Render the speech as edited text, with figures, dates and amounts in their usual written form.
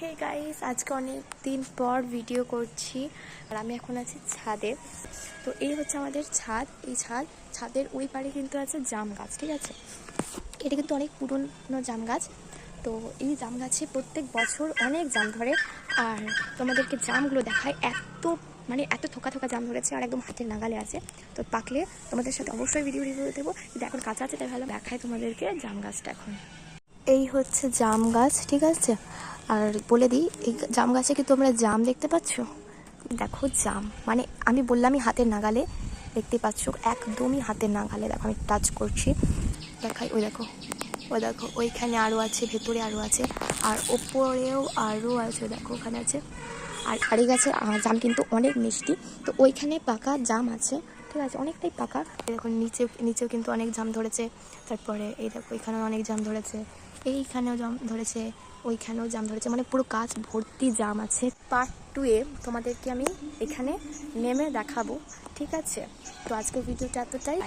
Hey guys, আজকে অনেক দিন পর ভিডিও করছি আর আমি এখন আছি ছাদে। তো এই হচ্ছে আমাদের ছাদ। এই ছাদের ওই পারে কিন্তু আছে জাম গাছ, ঠিক আছে। এটা কিন্তু অনেক পুরনো জাম গাছ। তো এই জাম গাছে প্রত্যেক বছর অনেক জাম ধরে। আর তোমাদেরকে জামগুলো দেখায়, এত থোকা থোকা জাম ধরেছে আর একদম হাতের নাগালে আছে। তো পাকলে তোমাদের সাথে অবশ্যই ভিডিও দেবো, কিন্তু এখন কাঁচা আছে তাই ভালো দেখায় তোমাদেরকে জাম গাছটা। এখন এই হচ্ছে জাম গাছ, ঠিক আছে। আর বলে দিই, এই জাম গাছে কি তোমরা জাম দেখতে পাচ্ছ? দেখো জাম, আমি বললামই হাতের নাগালে, দেখতে পাচ্ছ একদমই হাতের নাগালে। দেখো আমি টাচ করছি, দেখাই। ওই দেখো ওইখানে আরও আছে, ভেতরে আরও আছে, আর ওপরেও আরও আছে। দেখো ওখানে আছে। আর এই গাছে জাম কিন্তু অনেক মিষ্টি। তো ওইখানে পাকা জাম আছে, ঠিক আছে, অনেকটাই পাকা। দেখো নিচেও কিন্তু অনেক জাম ধরেছে। তারপরে এই দেখো এখানেও অনেক জাম ধরেছে, এইখানেও জাম ধরেছে, ওইখানেও জাম ধরেছে, পুরো গাছ ভর্তি জাম আছে। পার্ট 2-এ তোমাদেরকে আমি এখানে নেমে দেখাবো, ঠিক আছে। তো আজকের ভিডিওটা এতটাই।